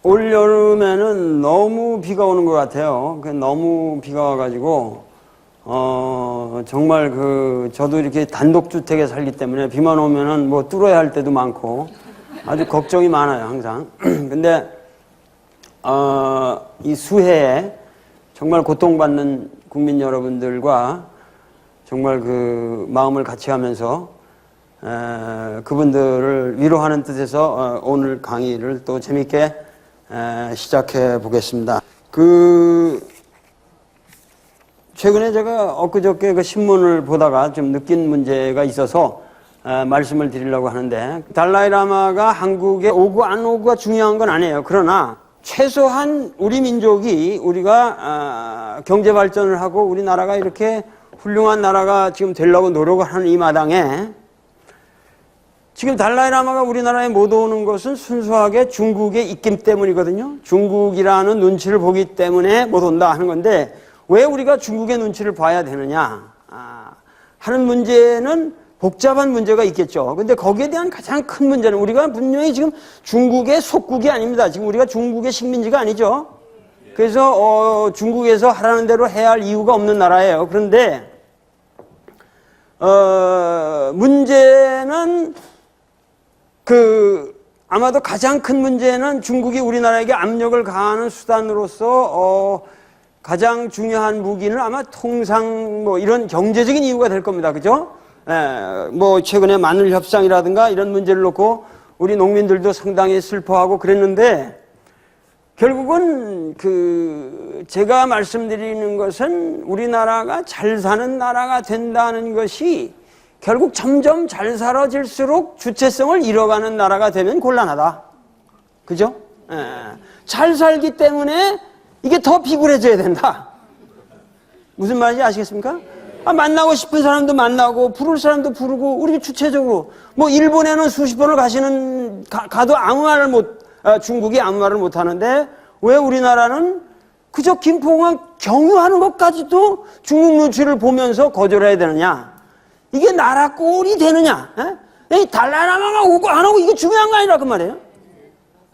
올 여름에는 너무 비가 오는 것 같아요. 너무 비가 와가지고, 정말 저도 이렇게 단독주택에 살기 때문에 비만 오면은 뭐 뚫어야 할 때도 많고 아주 걱정이 많아요, 항상. 근데, 이 수해에 정말 고통받는 국민 여러분들과 정말 마음을 같이 하면서 그분들을 위로하는 뜻에서 오늘 강의를 또 재밌게 시작해 보겠습니다. 최근에 제가 엊그저께 신문을 보다가 좀 느낀 문제가 있어서 말씀을 드리려고 하는데, 달라이라마가 한국에 오고 안 오고가 중요한 건 아니에요. 그러나 최소한 우리 민족이 우리가 경제 발전을 하고 우리나라가 이렇게 훌륭한 나라가 지금 되려고 노력을 하는 이 마당에 지금 달라이라마가 우리나라에 못 오는 것은 순수하게 중국의 입김 때문이거든요. 중국이라는 눈치를 보기 때문에 못 온다 하는 건데, 왜 우리가 중국의 눈치를 봐야 되느냐 하는 문제는 복잡한 문제가 있겠죠. 근데 거기에 대한 가장 큰 문제는, 우리가 분명히 지금 중국의 속국이 아닙니다. 지금 우리가 중국의 식민지가 아니죠. 그래서 중국에서 하라는 대로 해야 할 이유가 없는 나라예요. 그런데 문제는 아마도 가장 큰 문제는 중국이 우리나라에게 압력을 가하는 수단으로서 가장 중요한 무기는 아마 통상 이런 경제적인 이유가 될 겁니다. 그죠? 최근에 마늘 협상이라든가 이런 문제를 놓고 우리 농민들도 상당히 슬퍼하고 그랬는데, 결국은 제가 말씀드리는 것은 우리나라가 잘 사는 나라가 된다는 것이 결국 점점 잘 살아질수록 주체성을 잃어가는 나라가 되면 곤란하다. 그죠? 잘 살기 때문에 이게 더 비굴해져야 된다. 무슨 말인지 아시겠습니까? 만나고 싶은 사람도 만나고 부를 사람도 부르고, 우리 주체적으로 일본에는 수십 번을 가도 아무 말을 중국이 아무 말을 못 하는데, 왜 우리나라는 그저 김포공항 경유하는 것까지도 중국 눈치를 보면서 거절해야 되느냐? 이게 나라 꼴이 되느냐? 달라이라마가 오고 안 오고 이게 중요한 거 아니라 그 말이에요.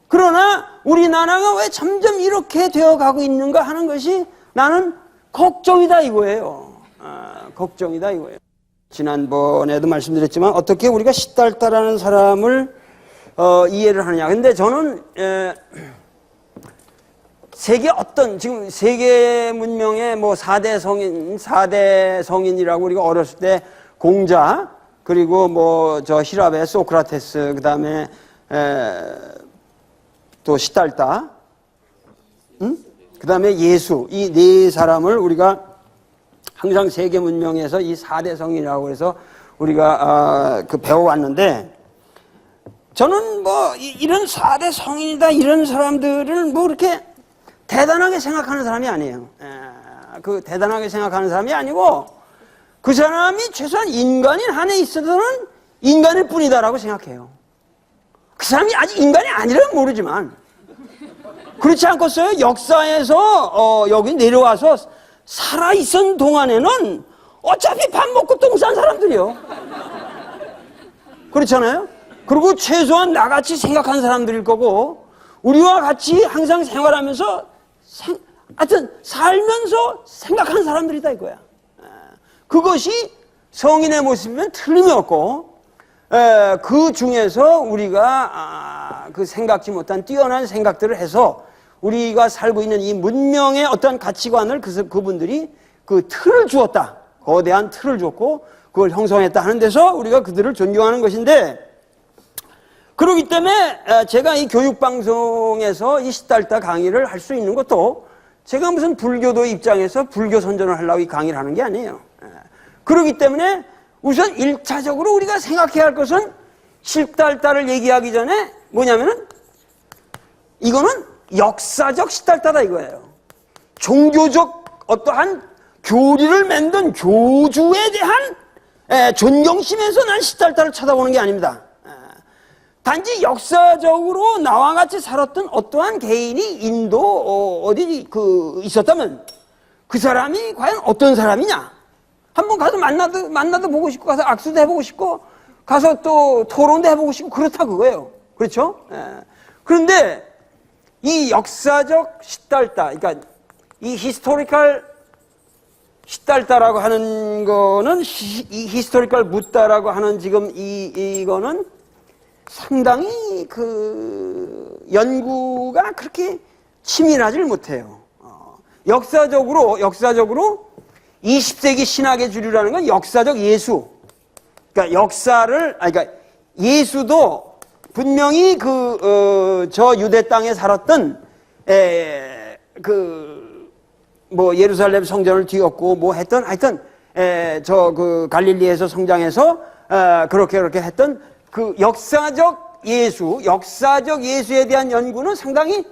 그러나 우리나라가 왜 점점 이렇게 되어가고 있는가 하는 것이 나는 걱정이다 이거예요. 걱정이다 이거예요. 지난번에도 말씀드렸지만 어떻게 우리가 시달다라는 사람을 이해를 하느냐. 근데 저는 지금 세계 문명의 4대 성인이라고 우리가 어렸을 때 공자, 그리고 힐압의 소크라테스, 그 다음에 또 시달다, 그 다음에 예수, 이 네 사람을 우리가 항상 세계 문명에서 이 4대 성인이라고 해서 우리가 배워왔는데, 저는 이런 4대 성인이다 이런 사람들을 이렇게 대단하게 생각하는 사람이 아니에요. 대단하게 생각하는 사람이 아니고, 그 사람이 최소한 인간인 한에 있어서는 인간일 뿐이다라고 생각해요. 그 사람이 아직 인간이 아니라면 모르지만, 그렇지 않겠어요? 역사에서 여기 내려와서 살아있은 동안에는 어차피 밥 먹고 똥 싼 사람들이요. 그렇잖아요? 그리고 최소한 나같이 생각하는 사람들일 거고, 우리와 같이 항상 생활하면서 하여튼 살면서 생각하는 사람들이다 이거야. 그것이 성인의 모습이면 틀림이 없고, 그 중에서 우리가 생각지 못한 뛰어난 생각들을 해서 우리가 살고 있는 이 문명의 어떤 가치관을 그분들이 틀을 주었다. 거대한 틀을 줬고 그걸 형성했다 하는 데서 우리가 그들을 존경하는 것인데, 그렇기 때문에 제가 이 교육방송에서 이 시달다 강의를 할 수 있는 것도 제가 무슨 불교도 입장에서 불교 선전을 하려고 이 강의를 하는 게 아니에요. 그렇기 때문에 우선 1차적으로 우리가 생각해야 할 것은, 시달다를 얘기하기 전에 뭐냐면은 이거는 역사적 시달다다 이거예요. 종교적 어떠한 교리를 만든 교주에 대한 존경심에서 난 시달다를 쳐다보는 게 아닙니다. 단지 역사적으로 나와 같이 살았던 어떠한 개인이 인도 어디 있었다면 그 사람이 과연 어떤 사람이냐, 한번 가서 만나도 보고 싶고, 가서 악수도 해보고 싶고, 가서 또 토론도 해보고 싶고, 그렇다 그거예요. 그렇죠? 그런데 이 역사적 시달타, 그러니까 이 히스토리컬 시달타라고 하는 거는 이 히스토리컬 묻다라고 하는 지금 이거는 상당히 그 연구가 그렇게 치밀하지를 못해요. 역사적으로 20세기 신학의 주류라는 건 역사적 예수. 그러니까 그러니까 예수도 분명히 저 유대 땅에 살았던 뭐 예루살렘 성전을 뒤엎고 뭐 했던 하여튼 갈릴리에서 성장해서 그렇게 했던 그 역사적 예수에 대한 연구는 상당히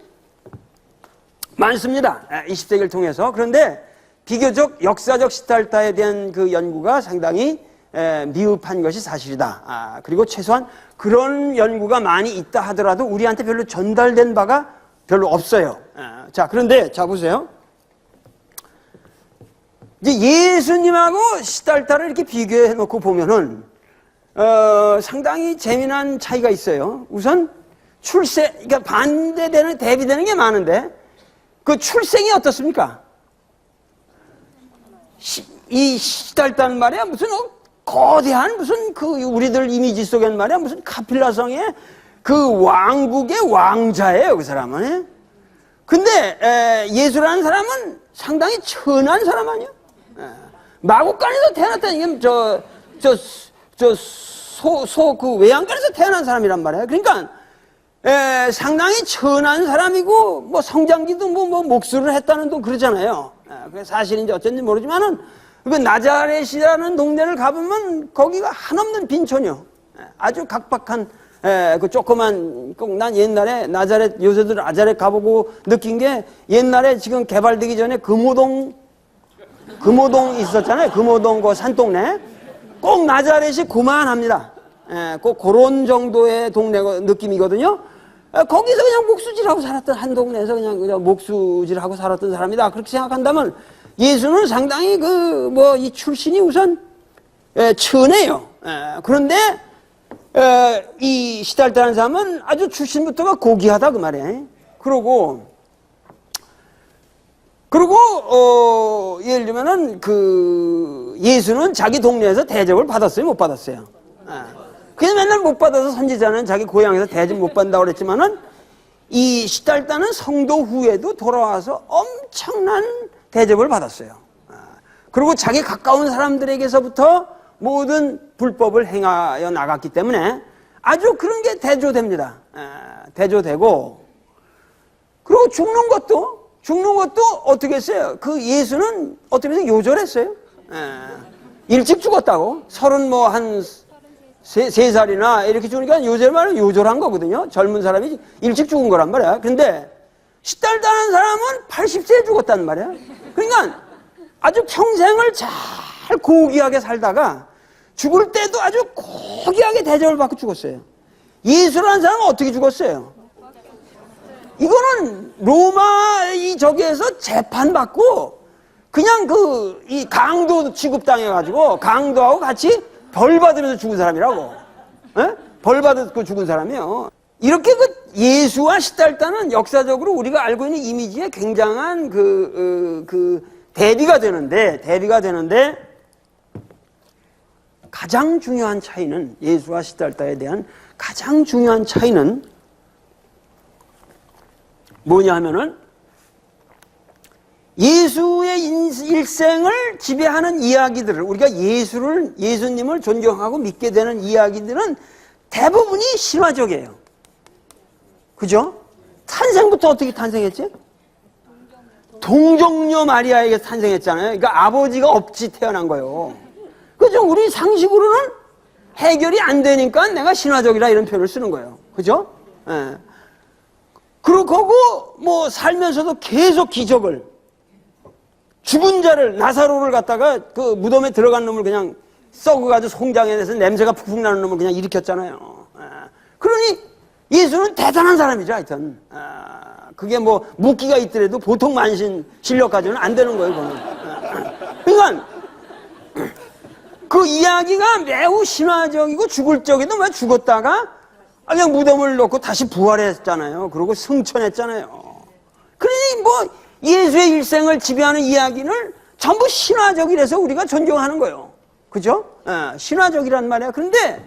많습니다. 20세기를 통해서. 그런데 비교적 역사적 시달타에 대한 그 연구가 상당히 미흡한 것이 사실이다. 그리고 최소한 그런 연구가 많이 있다 하더라도 우리한테 별로 전달된 바가 별로 없어요. 자, 그런데 자 보세요. 이제 예수님하고 시달타를 이렇게 비교해 놓고 보면은 상당히 재미난 차이가 있어요. 우선 그러니까 반대되는 대비되는 게 많은데 그 출생이 어떻습니까? 이 시달타는 말이야 무슨 거대한 무슨 우리들 이미지 속에는 말이야 무슨 카필라성의 그 왕국의 왕자예요, 그 사람은. 근데 예수라는 사람은 상당히 천한 사람 아니야? 마국간에서 태어났다는 게 그 외양간에서 태어난 사람이란 말이에요. 그러니까 상당히 천한 사람이고 뭐 성장기도 뭐 목수를 했다는 또 그러잖아요. 사실인지 어쩐지 모르지만은 그 나자렛이라는 동네를 가보면 거기가 한없는 빈촌이요. 아주 각박한 그 조그만 꼭 난 옛날에 나자렛 요새도 나자렛 가보고 느낀 게 옛날에 지금 개발되기 전에 금호동 있었잖아요. 금호동 그 산동네 꼭 나자렛이 그만합니다. 꼭 그런 정도의 동네 느낌이거든요. 거기서 그냥 목수질하고 살았던 한 동네에서 그냥 목수질하고 살았던 사람이다. 그렇게 생각한다면 예수는 상당히 이 출신이 우선 천해요. 그런데 이 시달타라는 사람은 아주 출신부터가 고귀하다 그 말이에요. 그리고 예를 들면은 예수는 자기 동네에서 대접을 받았어요, 못 받았어요? 그냥 맨날 못 받아서 선지자는 자기 고향에서 대접 못 받는다고 그랬지만은 이 시달타는 성도 후에도 돌아와서 엄청난 대접을 받았어요. 그리고 자기 가까운 사람들에게서부터 모든 불법을 행하여 나갔기 때문에 아주 그런 게 대조됩니다. 대조되고, 그리고 죽는 것도 어떻게 했어요? 그 예수는 어떻게 해서 요절했어요? 일찍 죽었다고. 3살이나 이렇게 죽으니까 요절 말은 요절한 거거든요. 젊은 사람이 일찍 죽은 거란 말이야. 근데 시달타는 사람은 80세에 죽었단 말이야. 그러니까 아주 평생을 잘 고귀하게 살다가 죽을 때도 아주 고귀하게 대접을 받고 죽었어요. 예수라는 사람은 어떻게 죽었어요? 이거는 로마 저기에서 재판받고 그냥 이 강도 취급당해가지고 강도하고 같이 벌 받으면서 죽은 사람이라고. 벌 받고 죽은 사람이에요. 이렇게 예수와 시달타는 역사적으로 우리가 알고 있는 이미지에 굉장한 대비가 되는데 가장 중요한 차이는, 예수와 시달타에 대한 가장 중요한 차이는 뭐냐 하면은 예수의 일생을 지배하는 이야기들을, 우리가 예수님을 존경하고 믿게 되는 이야기들은 대부분이 신화적이에요. 그죠? 탄생부터 어떻게 탄생했지? 동정녀 마리아에게 탄생했잖아요. 그러니까 아버지가 없이 태어난 거예요. 그죠? 우리 상식으로는 해결이 안 되니까 내가 신화적이라 이런 표현을 쓰는 거예요. 그죠? 그리고 뭐 살면서도 계속 기적을, 죽은 자를, 나사로를 갖다가 그 무덤에 들어간 놈을 그냥 썩어가지고 송장해내서 냄새가 푹푹 나는 놈을 그냥 일으켰잖아요. 그러니 예수는 대단한 사람이죠, 하여튼. 그게 뭐 묻기가 있더라도 보통 만신 실력 가지고는 안 되는 거예요, 그거는. 그러니까 그 이야기가 매우 신화적이고 죽을 적에도 막 죽었다가 그냥 무덤을 놓고 다시 부활했잖아요. 그리고 승천했잖아요. 그러니 뭐 예수의 일생을 지배하는 이야기를 전부 신화적이라서 우리가 존경하는 거예요. 그죠? 신화적이란 말이야. 그런데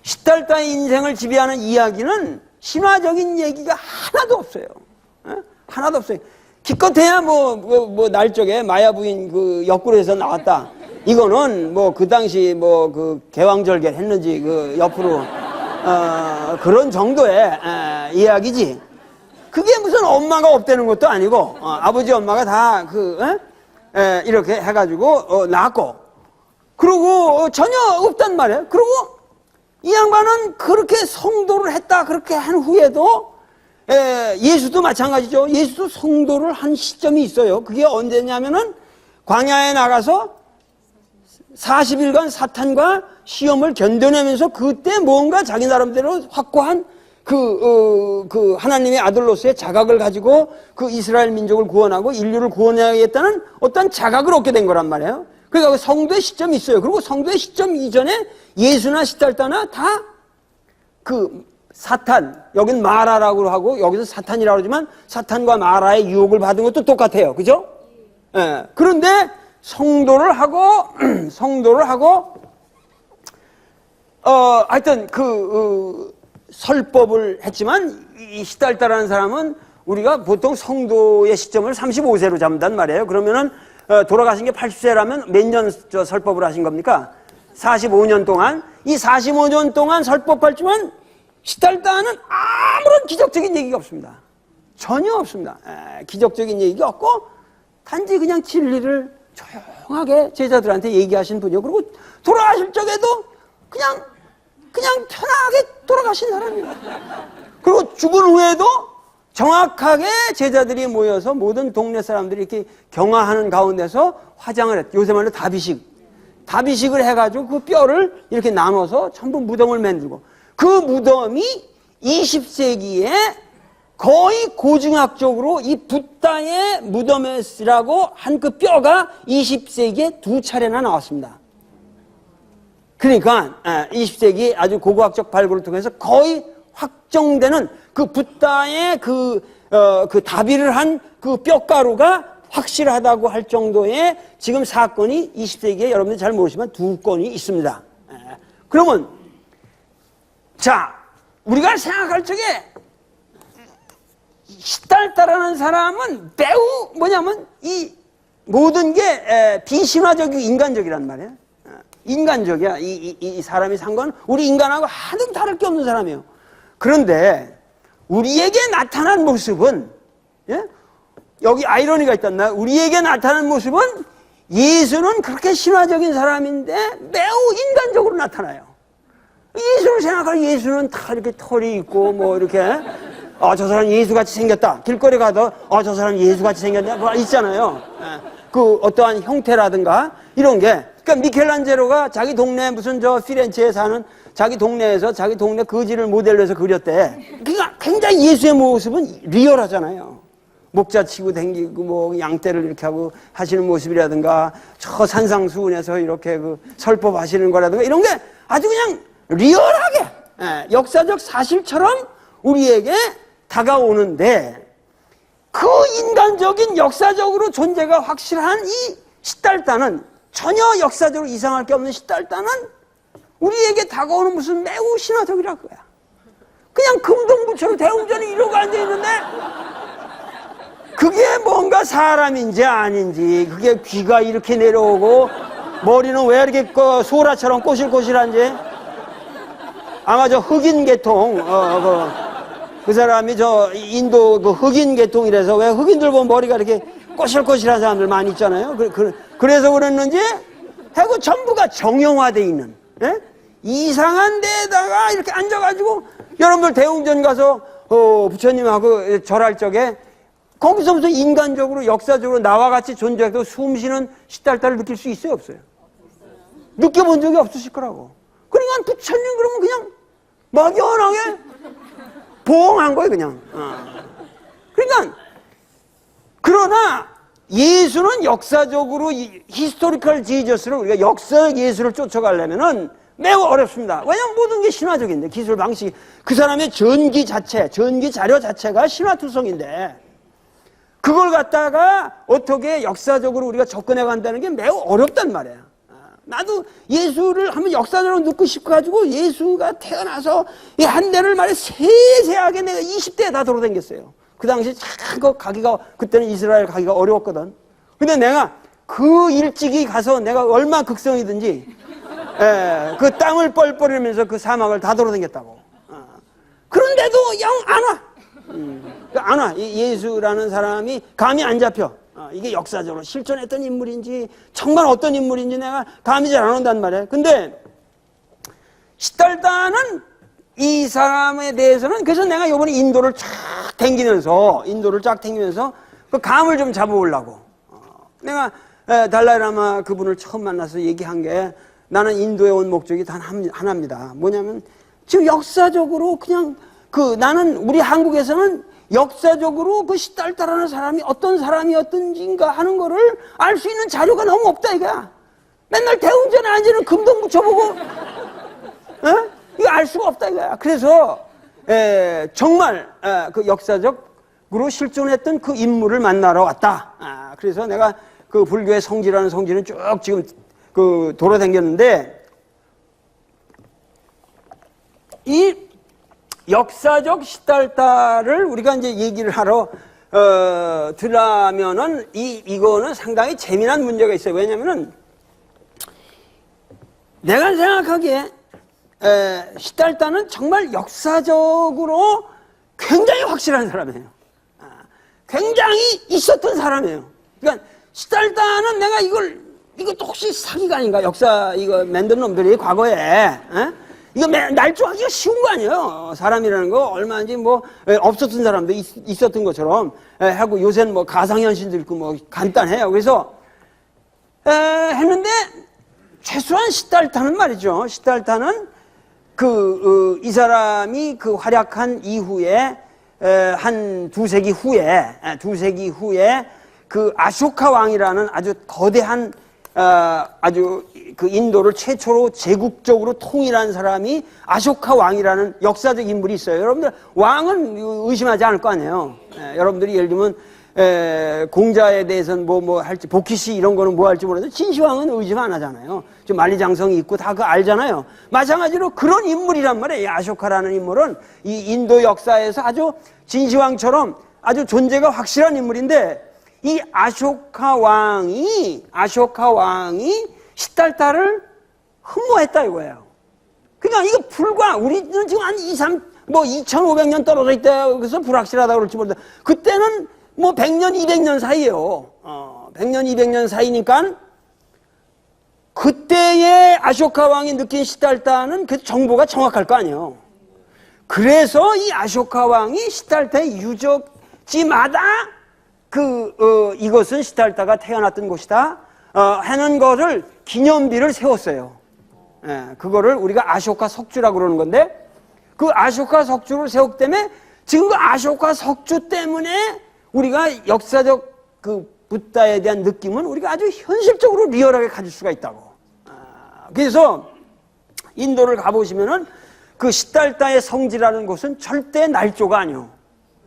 시달타의 인생을 지배하는 이야기는 신화적인 얘기가 하나도 없어요. 하나도 없어요. 기껏해야 뭐 날쪽에 마야 부인 그 옆구리에서 나왔다. 이거는 뭐 그 당시 뭐 그 개왕절개 했는지 그 옆으로 그런 정도의 이야기지. 그게 무슨 엄마가 없다는 것도 아니고 아버지 엄마가 다 이렇게 해가지고 낳았고 그리고 전혀 없단 말이에요. 그리고 이 양반은 그렇게 성도를 했다 그렇게 한 후에도 예수도 마찬가지죠. 예수도 성도를 한 시점이 있어요. 그게 언제냐면은 광야에 나가서 40일간 사탄과 시험을 견뎌내면서 그때 뭔가 자기 나름대로 확고한 그 하나님의 아들로서의 자각을 가지고 그 이스라엘 민족을 구원하고 인류를 구원해야겠다는 어떤 자각을 얻게 된 거란 말이에요. 그러니까 성도의 시점이 있어요. 그리고 성도의 시점 이전에 예수나 시달타나 다 그 사탄, 여긴 마라라고 하고 여기서 사탄이라고 하지만 사탄과 마라의 유혹을 받은 것도 똑같아요. 그죠? 그런데 성도를 하고 하여튼 설법을 했지만 이 시달타라는 사람은 우리가 보통 성도의 시점을 35세로 잡는단 말이에요. 그러면은 돌아가신 게 80세라면 몇 년 설법을 하신 겁니까? 45년 동안. 이 45년 동안 설법했지만 시달타는 아무런 기적적인 얘기가 없습니다. 전혀 없습니다. 기적적인 얘기가 없고 단지 그냥 진리를 조용하게 제자들한테 얘기하신 분이요. 그리고 돌아가실 적에도 그냥 편하게 돌아가신 사람이에요. 그리고 죽은 후에도 정확하게 제자들이 모여서 모든 동네 사람들이 이렇게 경화하는 가운데서 화장을 했. 요새 말로 다비식을 해가지고 그 뼈를 이렇게 나눠서 전부 무덤을 만들고 그 무덤이 20세기에 거의 고증학적으로 이 붓다의 무덤이라고 한 그 뼈가 20세기에 2차례나 나왔습니다. 그러니까 20세기 아주 고고학적 발굴을 통해서 거의 확정되는 그 붓다의 그 다비를 한 그 뼈가루가 확실하다고 할 정도의 지금 사건이 20세기에 여러분들이 잘 모르시지만 2건이 있습니다. 그러면 자 우리가 생각할 적에 시달타라는 사람은 매우 뭐냐면 이 모든 게 비신화적이고 인간적이란 말이에요. 인간적이야. 이 사람이 산 건 우리 인간하고 하등 다를 게 없는 사람이에요. 그런데 우리에게 나타난 모습은 여기 아이러니가 있단다. 우리에게 나타난 모습은 예수는 그렇게 신화적인 사람인데 매우 인간적으로 나타나요. 예수를 생각할 예수는 다 이렇게 털이 있고 뭐 이렇게 저 사람 예수같이 생겼다. 길거리 가도 저 사람 예수같이 생겼냐 뭐 있잖아요. 그 어떠한 형태라든가 이런 게 그러니까 미켈란젤로가 자기 동네 무슨 피렌체에 사는 자기 동네에서 자기 동네 거지를 모델로 해서 그렸대. 그러니까 굉장히 예수의 모습은 리얼하잖아요. 목자 치고 댕기고 뭐 양떼를 이렇게 하고 하시는 모습이라든가 저 산상수훈에서 이렇게 그 설법하시는 거라든가 이런 게 아주 그냥 리얼하게 역사적 사실처럼 우리에게 다가오는데 그 인간적인 역사적으로 존재가 확실한 이 시달타는 전혀 역사적으로 이상할 게 없는 시달타는 우리에게 다가오는 무슨 매우 신화적이라 그거야. 그냥 금동부처럼 대웅전이 이러고 앉아있는데 그게 뭔가 사람인지 아닌지 그게 귀가 이렇게 내려오고 머리는 왜 이렇게 소라처럼 꼬실꼬실한지 아마 저 흑인 계통 그 사람이 저 인도 그 흑인 계통이라서 왜 흑인들 보면 머리가 이렇게 꼬실꼬실한 사람들 많이 있잖아요. 그래서 그랬는지 해고 전부가 정형화되어 있는 이상한 데다가 이렇게 앉아가지고 여러분들 대웅전 가서 부처님하고 절할 적에 거기서부터 인간적으로 역사적으로 나와 같이 존재하고 숨쉬는 시달타를 느낄 수 있어요 없어요? 느껴본 적이 없으실 거라고. 그러니까 부처님 그러면 그냥 막연하게 보응한 거예요 그냥. 그러니까 그러나 예수는 역사적으로 히스토리컬 지저스를 우리가 역사적 예수를 쫓아가려면은 매우 어렵습니다. 왜냐하면 모든 게 신화적인데, 기술 방식이. 그 사람의 전기 자체, 전기 자료 자체가 신화투성인데, 그걸 갖다가 어떻게 역사적으로 우리가 접근해 간다는 게 매우 어렵단 말이에요. 나도 예수를 한번 역사적으로 넣고 싶어가지고 예수가 태어나서 이 한 대를 말해 세세하게 내가 20대에 다 돌아다녔어요. 그 당시에 참 가기가, 그때는 이스라엘 가기가 어려웠거든. 근데 내가 그 일찍이 가서 내가 얼마 극성이든지 그 땀을 뻘뻘 흘리면서 그 사막을 다 돌아다녔다고. 그런데도 영 안 와. 안 와. 예수라는 사람이 감이 안 잡혀. 이게 역사적으로 실존했던 인물인지 정말 어떤 인물인지 내가 감이 잘 안 온단 말이에요. 근데 시달다는 이 사람에 대해서는, 그래서 내가 이번에 인도를 쫙 댕기면서 그 감을 좀 잡아보려고. 내가 달라이라마 그분을 처음 만나서 얘기한 게, 나는 인도에 온 목적이 단 하나입니다. 뭐냐면 지금 역사적으로 그냥 나는 우리 한국에서는 역사적으로 그 시달다라는 사람이 어떤 사람이었던지인가 하는 거를 알 수 있는 자료가 너무 없다 이거야. 맨날 대웅전에 앉으면 금동 묻혀보고 이거 알 수가 없다 이거야. 그래서 정말 그 역사적으로 실존했던 그 인물을 만나러 왔다. 그래서 내가 그 불교의 성지라는 성지는 쭉 지금 돌아다녔는데, 이 역사적 시달다를 우리가 이제 얘기를 하러 들어가면은 이거는 상당히 재미난 문제가 있어요. 왜냐면은 내가 생각하기에 시달다는 정말 역사적으로 굉장히 확실한 사람이에요. 굉장히 있었던 사람이에요. 그러니까 시달다는 내가 이것도 혹시 사기가 아닌가? 역사 이거 만든 놈들이 과거에 이거 날조하기가 쉬운 거 아니에요. 사람이라는 거 얼마인지 없었던 사람도 있었던 것처럼 하고, 요새는 가상현실도 있고 간단해요. 그래서 했는데 최소한 시달타는 말이죠. 시달타는 이 사람이 그 활약한 이후에 한 두세기 후에 그 아쇼카 왕이라는 아주 거대한 아주 그 인도를 최초로 제국적으로 통일한 사람이 아쇼카 왕이라는 역사적 인물이 있어요. 여러분들 왕은 의심하지 않을 거 아니에요. 여러분들이 예를 들면 공자에 대해서는 뭐 할지, 보키시 이런 거는 뭐 할지 모르는데 진시황은 의심 안 하잖아요. 좀 만리장성이 있고 다 그거 알잖아요. 마찬가지로 그런 인물이란 말이에요. 이 아쇼카라는 인물은 이 인도 역사에서 아주 진시황처럼 아주 존재가 확실한 인물인데, 이 아쇼카 왕이 시달다를 흠모했다 이거예요. 그러니까 이거 불과, 우리는 지금 한 2,500년 떨어져 있다 그래서 불확실하다고 그럴지 모르는데, 그때는 100년, 200년 사이에요. 100년, 200년 사이니까 그때의 아쇼카 왕이 느낀 시달다는 그 정보가 정확할 거 아니에요. 그래서 이 아쇼카 왕이 시달다의 유적지마다 이것은 시달다가 태어났던 곳이다 하는 거를 기념비를 세웠어요. 그거를 우리가 아쇼카 석주라고 그러는 건데, 그 아쇼카 석주를 세웠기 때문에 지금 그 아쇼카 석주 때문에 우리가 역사적 그 붓다에 대한 느낌은 우리가 아주 현실적으로 리얼하게 가질 수가 있다고. 그래서 인도를 가보시면은 그 시달다의 성지라는 곳은 절대 날조가 아니요.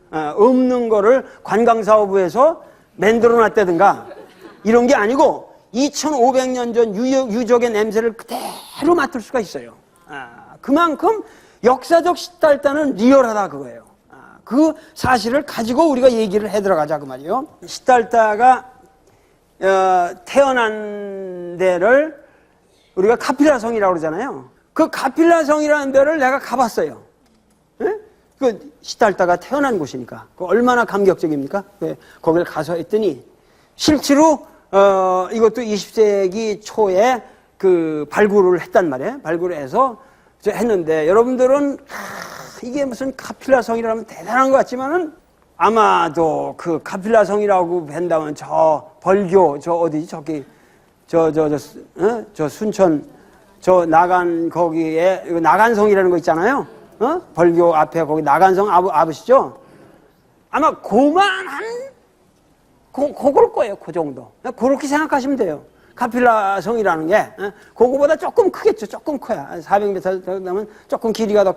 없는 거를 관광사업부에서 만들어 놨다든가 이런 게 아니고 2500년 전 유적의 냄새를 그대로 맡을 수가 있어요. 그만큼 역사적 시달다는 리얼하다 그거예요. 그 사실을 가지고 우리가 얘기를 해 들어가자 그 말이에요. 시달다가 태어난 데를 우리가 카필라 성이라고 그러잖아요. 그 카필라 성이라는 데를 내가 가봤어요. 그 시달다가 태어난 곳이니까 그 얼마나 감격적입니까? 거기를 가서 했더니 실제로 이것도 20세기 초에 그 발굴을 했단 말이에요. 발굴을 해서 했는데, 여러분들은 이게 무슨 카필라 성이라면 대단한 것 같지만은 아마도 그 카필라 성이라고 한다면 저 벌교 저 어디지 저기 저 순천 저 나간 거기에 나간성이라는 거 있잖아요. 벌교 앞에 거기 나간성 아버시죠? 아마 고만한 그걸 거예요. 그 정도. 그렇게 생각하시면 돼요. 카필라 성이라는 게 그거보다 조금 크겠죠. 조금 커야 400m 되면 조금 길이가 더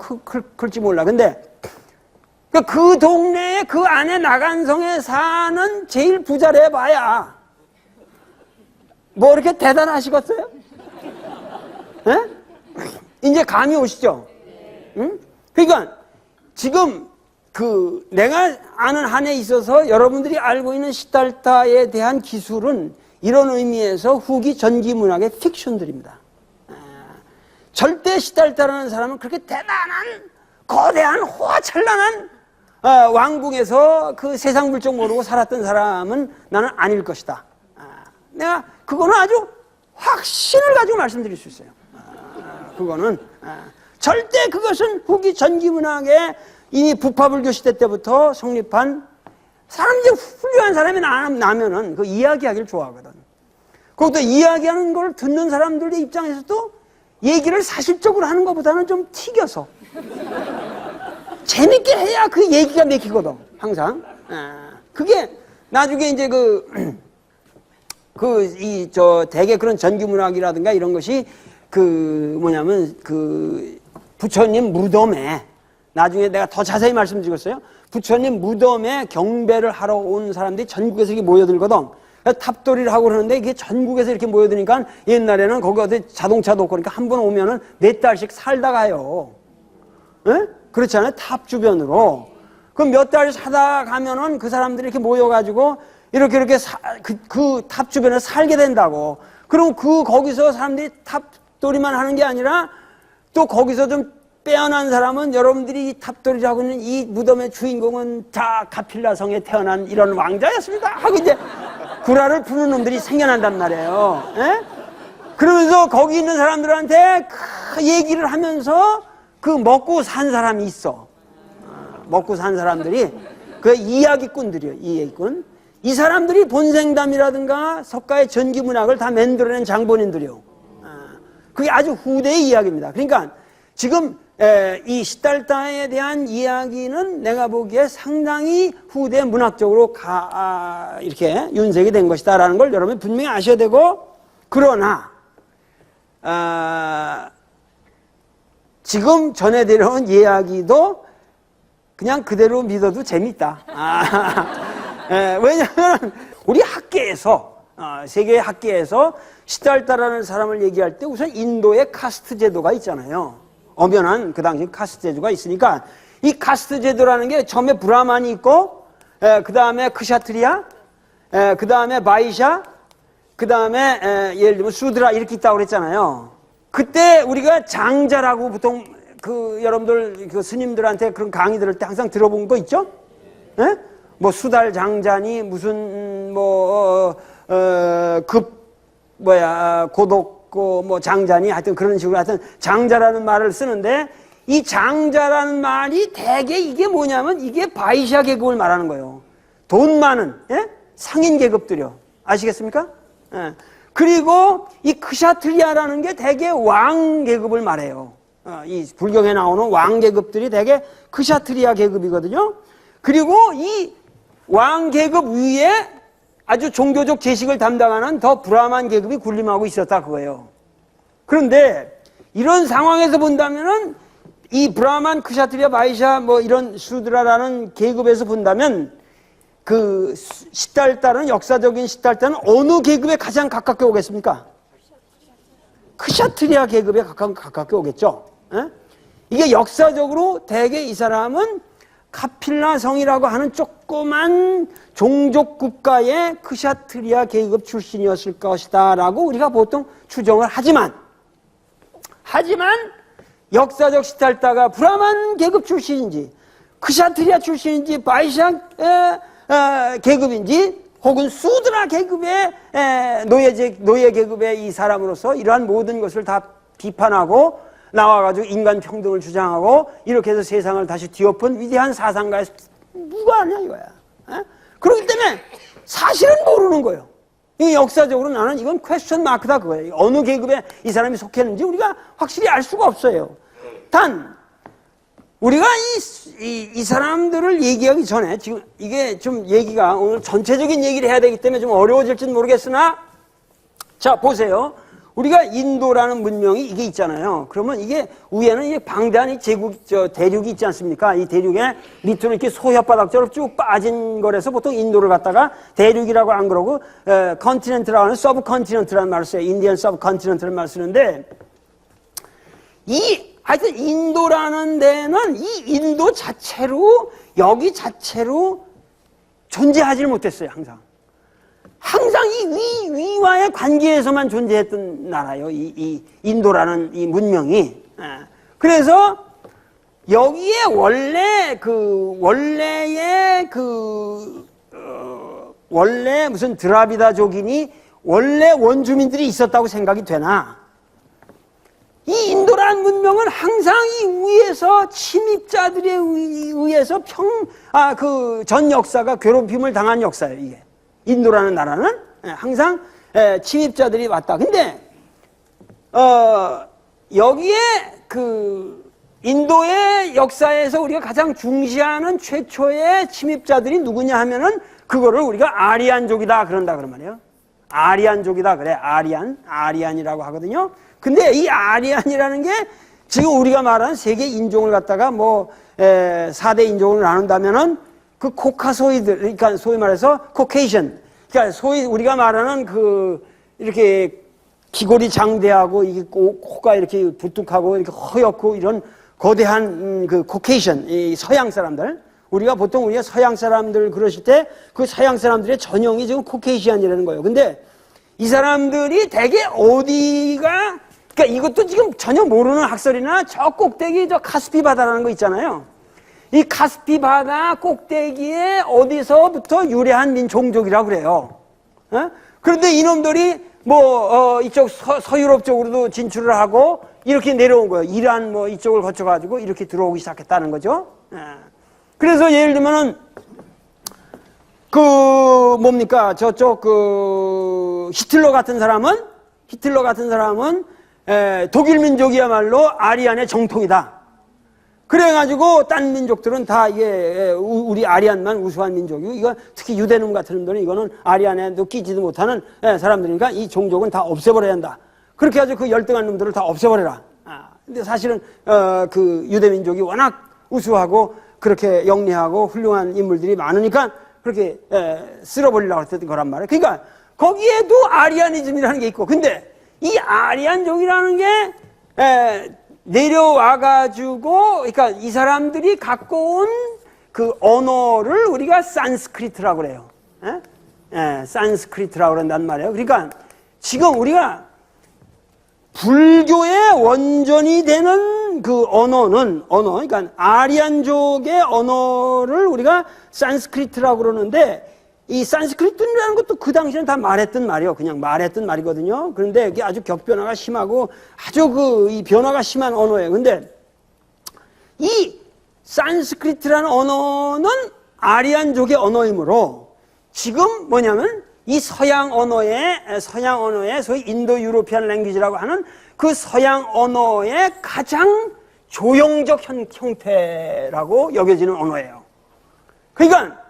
클지 몰라. 근데 그 동네에 그 안에 나간성에 사는 제일 부자래 봐야 뭐 이렇게 대단하시겠어요? 예? 이제 감이 오시죠? 응? 그러니까 지금 내가 아는 한에 있어서 여러분들이 알고 있는 시달타에 대한 기술은 이런 의미에서 후기 전기문학의 픽션들입니다. 절대 시달타라는 사람은 그렇게 대단한 거대한 호화찬란한 왕궁에서 그 세상 물정 모르고 살았던 사람은 나는 아닐 것이다. 내가 그거는 아주 확신을 가지고 말씀드릴 수 있어요. 그거는 절대 그것은 후기 전기문학의 이미 부파불교 시대 때부터 성립한 사람들이 훌륭한 사람이 나면은 그 이야기하기를 좋아하거든. 그것도 이야기하는 걸 듣는 사람들의 입장에서도 얘기를 사실적으로 하는 것보다는 좀 튀겨서 재밌게 해야 그 얘기가 맥히거든, 항상. 그게 나중에 이제 대개 그런 전기문학이라든가 이런 것이 부처님 무덤에 나중에 내가 더 자세히 말씀드리겠어요. 부처님 무덤에 경배를 하러 온 사람들이 전국에서 이렇게 모여들거든. 탑돌이를 하고 그러는데 이게 전국에서 이렇게 모여드니까 옛날에는 거기 어디 자동차도 없고 그러니까 한 번 오면은 몇 달씩 살다 가요. 예? 그렇지 않아요? 탑 주변으로. 그럼 몇 달 사다 가면은 그 사람들이 이렇게 모여가지고 이렇게 그 탑 주변에 살게 된다고. 그럼 거기서 사람들이 탑돌이만 하는 게 아니라 또 거기서 좀 빼어난 사람은 여러분들이 이 탑돌이라고 하는 이 무덤의 주인공은 자 카필라 성에 태어난 이런 왕자였습니다 하고 이제 구라를 푸는 놈들이 생겨난단 말이에요. 예? 그러면서 거기 있는 사람들한테 그 얘기를 하면서 그 먹고 산 사람이 있어. 먹고 산 사람들이 그 이야기꾼들이에요. 이야기꾼. 이 사람들이 본생담이라든가 석가의 전기문학을 다 만들어낸 장본인들이요. 그게 아주 후대의 이야기입니다. 그러니까 지금 이 시달타에 대한 이야기는 내가 보기에 상당히 후대 문학적으로 이렇게 윤색이 된 것이다라는 걸 여러분이 분명히 아셔야 되고, 그러나 지금 전해드려온 이야기도 그냥 그대로 믿어도 재밌다. 왜냐하면 우리 학계에서 세계 학계에서 시달타라는 사람을 얘기할 때 우선 인도의 카스트 제도가 있잖아요. 엄연한 그 당시 카스트 제도가 있으니까 이 카스트 제도라는 게 처음에 브라만이 있고 그 다음에 크샤트리아, 그 다음에 바이샤, 그 다음에 예를 들면 수드라 이렇게 있다고 그랬잖아요. 그때 우리가 장자라고 보통 여러분들 스님들한테 그런 강의 들을 때 항상 들어본 거 있죠? 예? 뭐 수달 장자니 무슨 고독 장자니 하여튼 그런 식으로 하여튼 장자라는 말을 쓰는데, 이 장자라는 말이 대개 이게 뭐냐면 이게 바이샤 계급을 말하는 거예요. 돈 많은 상인 계급들이요. 아시겠습니까? 그리고 이 크샤트리아라는 게 대개 왕 계급을 말해요. 이 불경에 나오는 왕 계급들이 대개 크샤트리아 계급이거든요. 그리고 이 왕 계급 위에 아주 종교적 제식을 담당하는 더 브라만 계급이 군림하고 있었다 그거예요. 그런데 이런 상황에서 본다면은 이 브라만, 크샤트리아, 바이샤 이런 수드라라는 계급에서 본다면 그 시달타는, 역사적인 시달타는 어느 계급에 가장 가깝게 오겠습니까? 크샤트리아 계급에 가깝게 오겠죠. 이게 역사적으로 대개 이 사람은 카필라 성이라고 하는 조그만 종족 국가의 크샤트리아 계급 출신이었을 것이다 라고 우리가 보통 추정을 하지만 역사적 시달타가 브라만 계급 출신인지 크샤트리아 출신인지 바이샤 계급인지 혹은 수드라 계급의 노예 계급의 이 사람으로서 이러한 모든 것을 다 비판하고 나와가지고 인간 평등을 주장하고 이렇게 해서 세상을 다시 뒤엎은 위대한 사상가의 누가 아냐 이거야. 그렇기 때문에 사실은 모르는 거예요. 이 역사적으로 나는 이건 퀘스천 마크다 그거예요. 어느 계급에 이 사람이 속했는지 우리가 확실히 알 수가 없어요. 단 우리가 이 사람들을 얘기하기 전에 지금 이게 좀 얘기가 오늘 전체적인 얘기를 해야 되기 때문에 좀 어려워질지는 모르겠으나 자, 보세요. 우리가 인도라는 문명이 이게 있잖아요. 그러면 이게 위에는 이게 방대한 이 제국, 대륙이 있지 않습니까? 이 대륙에 밑으로 이렇게 소혓바닥처럼 쭉 빠진 거라서 보통 인도를 갖다가 대륙이라고 안 그러고, 컨티넨트라고 하는 서브컨티넨트라는 말을 써요. 인디언 서브컨티넨트라는 말을 쓰는데, 하여튼 인도라는 데는 이 인도 자체로, 여기 자체로 존재하지를 못했어요, 항상. 항상 이 위와의 관계에서만 존재했던 나라예요. 이 인도라는 이 문명이. 그래서 여기에 원래 무슨 드라비다족이니 원래 원주민들이 있었다고 생각이 되나? 이 인도라는 문명은 항상 이 위에서 침입자들에 의해서 전 역사가 괴롭힘을 당한 역사예요, 이게. 인도라는 나라는 항상 침입자들이 왔다. 근데 여기에 인도의 역사에서 우리가 가장 중시하는 최초의 침입자들이 누구냐 하면은 그거를 우리가 아리안족이다 그런다 그런 말이에요. 아리안족이다 그래. 아리안이라고 하거든요. 근데 이 아리안이라는 게 지금 우리가 말하는 세계 인종을 갖다가 4대 인종을 나눈다면은 그 코카소이들, 그러니까 소위 말해서 코케이션, 그러니까 소위 우리가 말하는 이렇게 귀골이 장대하고 이게 코가 이렇게 부뚝하고 이렇게 허옇고 이런 거대한 코케이션, 이 서양 사람들, 우리가 서양 사람들 그러실 때 그 서양 사람들의 전형이 지금 코케이시안이라는 거예요. 근데 이 사람들이 대개 어디가, 그러니까 이것도 지금 전혀 모르는 학설이나 저 꼭대기 카스피 바다라는 거 있잖아요. 이 카스피 바다 꼭대기에 어디서부터 유래한 민종족이라고 그래요. 그런데 이놈들이 이쪽 서유럽 쪽으로도 진출을 하고 이렇게 내려온 거예요. 이란 이쪽을 거쳐가지고 이렇게 들어오기 시작했다는 거죠. 그래서 예를 들면은 저쪽 히틀러 같은 사람은 독일 민족이야말로 아리안의 정통이다. 그래가지고 딴 민족들은 다 이게 우리 아리안만 우수한 민족이고, 이거 특히 유대놈 같은 놈들은 이거는 아리안에도 끼지도 못하는 사람들이니까 이 종족은 다 없애버려야 한다. 그렇게 해가지고 그 열등한 놈들을 다 없애버려라. 근데 사실은 유대 민족이 워낙 우수하고 그렇게 영리하고 훌륭한 인물들이 많으니까 그렇게 쓸어버리려고 했던 거란 말이에요. 그러니까 거기에도 아리아니즘이라는 게 있고, 근데 이 아리안족이라는 게 내려와가지고, 그러니까 이 사람들이 갖고 온 그 언어를 우리가 산스크리트라고 그래요. 산스크리트라고 그런단 말이에요. 그러니까 지금 우리가 불교의 원전이 되는 그 그러니까 아리안족의 언어를 우리가 산스크리트라고 그러는데, 이 산스크리트라는 것도 그 당시에는 다 말했던 말이에요. 그냥 말했던 말이거든요. 그런데 이게 아주 격변화가 심하고 아주 이 변화가 심한 언어예요. 근데 이 산스크리트라는 언어는 아리안족의 언어이므로 지금 뭐냐면 이 서양 언어의 소위 인도 유로피안 랭귀지라고 하는 그 서양 언어의 가장 조형적 형태라고 여겨지는 언어예요. 그러니까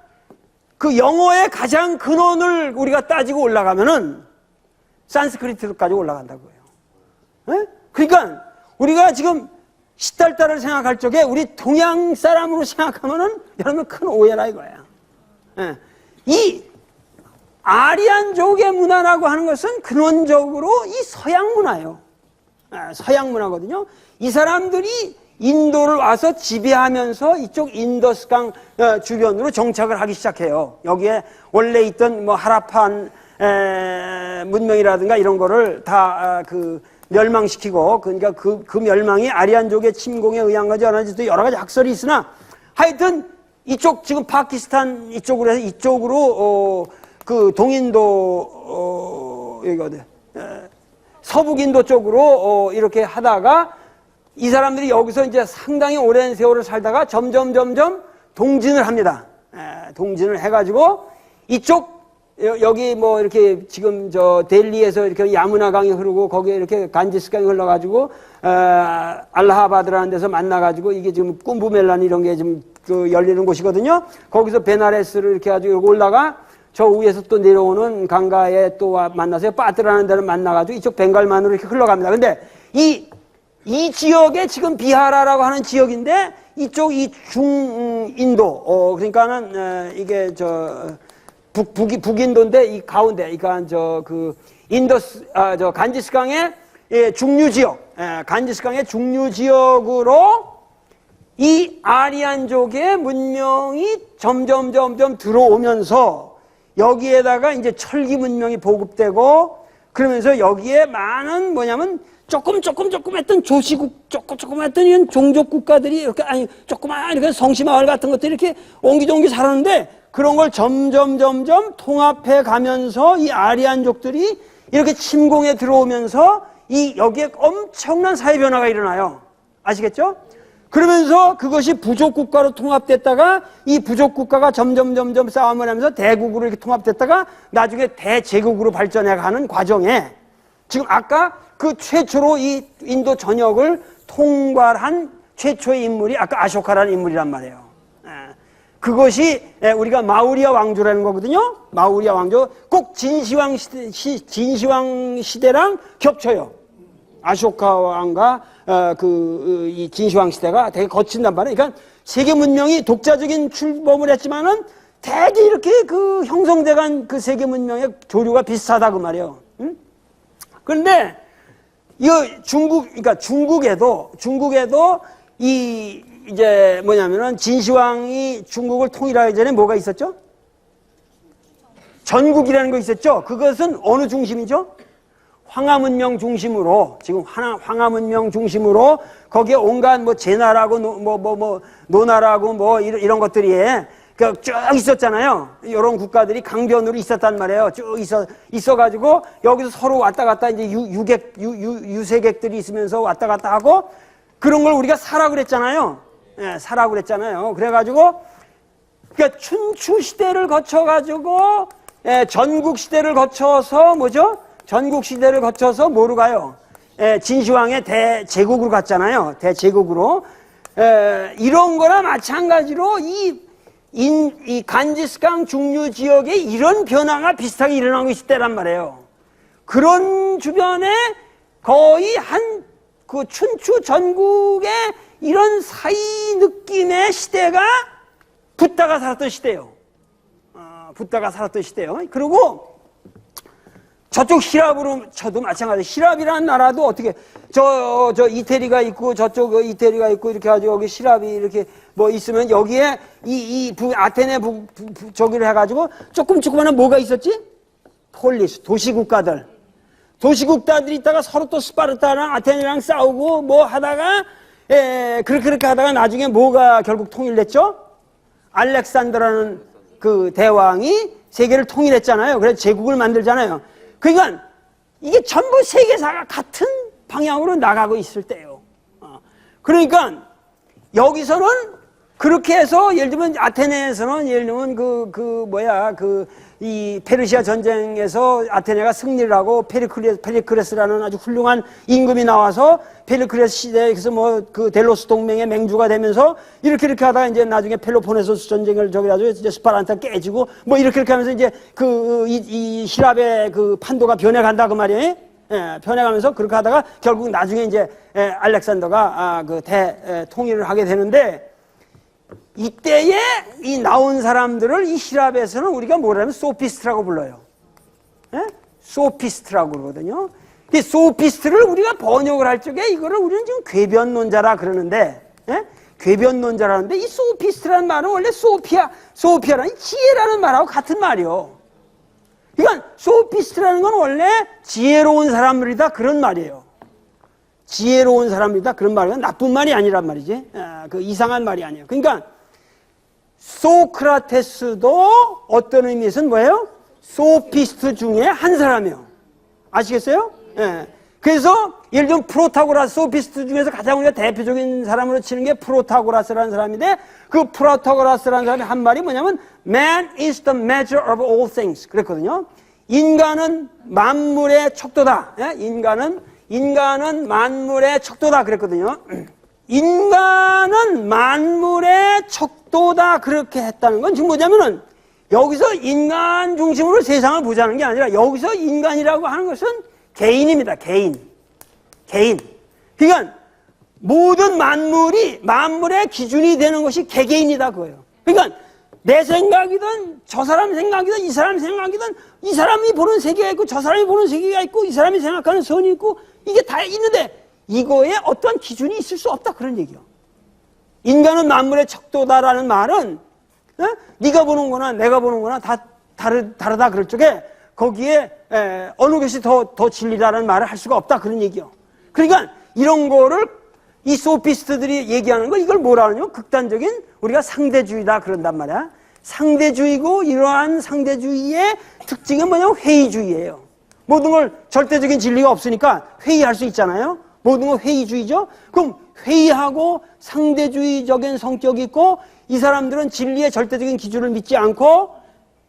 그 영어의 가장 근원을 우리가 따지고 올라가면은 산스크리트로까지 올라간다고요. 그러니까 우리가 지금 시달타를 생각할 적에 우리 동양 사람으로 생각하면은 여러분 큰 오해라 이거야. 이 아리안족의 문화라고 하는 것은 근원적으로 이 서양 문화예요. 서양 문화거든요. 이 사람들이 인도를 와서 지배하면서 이쪽 인더스강 주변으로 정착을 하기 시작해요. 여기에 원래 있던 하라판 문명이라든가 이런 거를 다 멸망시키고, 그러니까 그 멸망이 아리안족의 침공에 의한 거지 않은지도 여러 가지 학설이 있으나, 하여튼 이쪽 지금 파키스탄 이쪽으로 해서 이쪽으로 그 동인도 여기 어디 서북인도 쪽으로 이렇게 하다가 이 사람들이 여기서 이제 상당히 오랜 세월을 살다가 점점 동진을 합니다. 동진을 해가지고 이쪽 여기 이렇게 지금 델리에서 이렇게 야무나 강이 흐르고 거기에 이렇게 간지스 강이 흘러가지고 알라하바드라는 데서 만나가지고 이게 지금 쿰부멜란 이런 게 좀 열리는 곳이거든요. 거기서 베나레스를 이렇게 가지고 올라가 저 위에서 또 내려오는 강가에 또 만나서 빠뜨라는 데를 만나가지고 이쪽 벵갈만으로 이렇게 흘러갑니다. 근데 이 지역에 지금 비하라라고 하는 지역인데 이쪽 이 중인도 그러니까는 이게 북인도인데 이 가운데 그러니까 저 간지스강의 중류 지역, 간지스강의 중류 지역으로 이 아리안족의 문명이 점점 들어오면서 여기에다가 이제 철기 문명이 보급되고 그러면서 여기에 많은 뭐냐면 조그맸던 조그맸던 이런 종족 국가들이 이렇게 조그만 이렇게 성시 마을 같은 것들이 이렇게 옹기종기 살았는데 그런 걸 점점 통합해 가면서 이 아리안족들이 이렇게 침공에 들어오면서 여기에 엄청난 사회 변화가 일어나요. 아시겠죠? 그러면서 그것이 부족 국가로 통합됐다가 이 부족 국가가 점점 싸움을 하면서 대국으로 이렇게 통합됐다가 나중에 대제국으로 발전해 가는 과정에 지금 아까 그 최초로 이 인도 전역을 통괄한 최초의 인물이 아까 아쇼카라는 인물이란 말이에요. 그것이 우리가 마우리아 왕조라는 거거든요. 마우리아 왕조 꼭 진시황 시대랑 겹쳐요. 아쇼카 왕과 이 진시황 시대가 되게 거친단 말이에요. 그러니까 세계 문명이 독자적인 출범을 했지만은 되게 이렇게 그 형성돼간 그 세계 문명의 조류가 비슷하다 그 말이에요. 응? 그런데 이거 그러니까 중국에도 이제 뭐냐면은 진시황이 중국을 통일하기 전에 뭐가 있었죠? 전국이라는 거 있었죠? 그것은 어느 중심이죠? 황하문명 중심으로, 지금 황하문명 중심으로 거기에 온갖 뭐 제나라고 노나라고 이런 것들이 쭉 있었잖아요. 이런 국가들이 강변으로 있었단 말이에요. 쭉 있어가지고 여기서 서로 왔다 갔다 이제 유세객들이 있으면서 왔다 갔다 하고 그런 걸 우리가 사라고 그랬잖아요. 사라고 그랬잖아요. 그래가지고 그러니까 춘추 시대를 거쳐가지고 전국 시대를 거쳐서 뭐죠? 전국 시대를 거쳐서 뭐로 가요? 진시황의 대제국으로 갔잖아요. 대제국으로. 이런 거나 마찬가지로 이 간지스강 중류 지역에 이런 변화가 비슷하게 일어나고 있을 때란 말이에요. 그런 주변에 거의 그 춘추 전국의 이런 사이 느낌의 시대가 붓다가 살았던 시대예요. 붓다가 살았던 시대예요. 그리고 저쪽 히랍으로 쳐도 마찬가지. 히랍이라는 나라도 어떻게 저 이태리가 있고 저쪽 이태리가 있고 이렇게 가지고 여기 히랍이 이렇게 뭐 있으면 여기에 아테네 저기를 해가지고 조그만한 뭐가 있었지? 폴리스 도시국가들이 있다가 서로 또 스파르타랑 아테네랑 싸우고 뭐 하다가 그렇게 하다가 나중에 뭐가 결국 통일됐죠? 알렉산더라는 그 대왕이 세계를 통일했잖아요. 그래서 제국을 만들잖아요. 그러니까 이게 전부 세계사가 같은 방향으로 나가고 있을 때예요. 그러니까 여기서는 그렇게 해서 예를 들면 아테네에서는 예를 들면 이 페르시아 전쟁에서 아테네가 승리를 하고 페리클레스라는 아주 훌륭한 임금이 나와서 페리클레스 시대에서 그 델로스 동맹의 맹주가 되면서 이렇게 하다가 이제 나중에 펠로폰네소스 전쟁을 저기가지고 이제 스파르타 깨지고 뭐 이렇게 하면서 이제 이 히랍의 그 판도가 변해간다 그 말이에요. 변해가면서 그렇게 하다가 결국 나중에 이제 알렉산더가 통일을 하게 되는데 이때에 이 나온 사람들을 이 히랍에서는 우리가 뭐라면 소피스트라고 불러요. 소피스트라고 그러거든요. 이 소피스트를 우리가 번역을 할 적에 이거를 우리는 지금 궤변론자라 그러는데, 궤변론자라는데 이 소피스트라는 말은 원래 소피아라는 지혜라는 말하고 같은 말이요. 그러니까 소피스트라는 건 원래 지혜로운 사람들이다 그런 말이에요. 지혜로운 사람들이다 그런 말이에요. 나쁜 말이 아니란 말이지. 그 이상한 말이 아니에요. 그러니까 소크라테스도 어떤 의미에서는 뭐예요? 소피스트 중에 한 사람이에요. 아시겠어요? 그래서 예를 들면 프로타고라스, 소피스트 중에서 가장 우리가 대표적인 사람으로 치는 게 프로타고라스라는 사람인데 그 프로타고라스라는 사람의 한 말이 뭐냐면 Man is the measure of all things 그랬거든요. 인간은 만물의 척도다. 인간은 만물의 척도다 그랬거든요. 인간은 만물의 척도다 그렇게 했다는 건 지금 뭐냐면은 여기서 인간 중심으로 세상을 보자는 게 아니라 여기서 인간이라고 하는 것은 개인입니다. 개인. 그러니까 모든 만물의 기준이 되는 것이 개개인이다 그거예요. 그러니까 내 생각이든 저 사람 생각이든 이 사람 생각이든 이 사람이 보는 세계가 있고 저 사람이 보는 세계가 있고 이 사람이 생각하는 선이 있고 이게 다 있는데 이거에 어떤 기준이 있을 수 없다 그런 얘기요. 인간은 만물의 척도다라는 말은 네가 보는 거나 내가 보는 거나 다 다르다 그럴 적에 거기에 어느 것이 더 진리라는 말을 할 수가 없다 그런 얘기요. 그러니까 이런 거를 이 소피스트들이 얘기하는 거 이걸 뭐라 하냐면 극단적인 우리가 상대주의다 그런단 말이야. 상대주의고 이러한 상대주의의 특징은 뭐냐면 회의주의예요. 모든 걸 절대적인 진리가 없으니까 회의할 수 있잖아요. 모든 건 회의주의죠. 그럼 회의하고 상대주의적인 성격이 있고 이 사람들은 진리의 절대적인 기준을 믿지 않고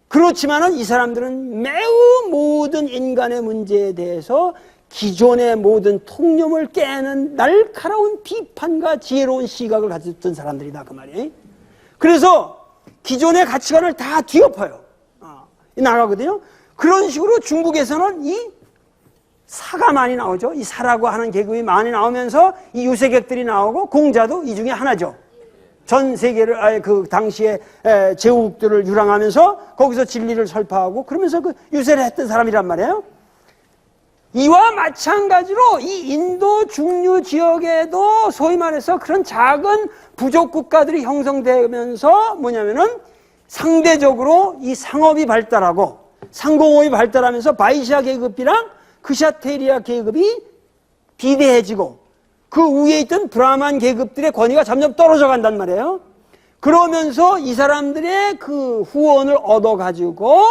그렇지만은 이 사람들은 매우 모든 인간의 문제에 대해서 기존의 모든 통념을 깨는 날카로운 비판과 지혜로운 시각을 가졌던 사람들이다 그 말이에요. 그래서 기존의 가치관을 다 뒤엎어요. 나가거든요. 그런 식으로 중국에서는 이 사가 많이 나오죠. 이 사라고 하는 계급이 많이 나오면서 이 유세객들이 나오고 공자도 이 중에 하나죠. 전 세계를 그 당시에 제국들을 유랑하면서 거기서 진리를 설파하고 그러면서 그 유세를 했던 사람이란 말이에요. 이와 마찬가지로 이 인도 중류 지역에도 소위 말해서 그런 작은 부족 국가들이 형성되면서 뭐냐면은 상대적으로 이 상업이 발달하고 상공업이 발달하면서 바이시아 계급이랑 크샤테리아 계급이 비대해지고 그 위에 있던 브라만 계급들의 권위가 점점 떨어져 간단 말이에요. 그러면서 이 사람들의 그 후원을 얻어가지고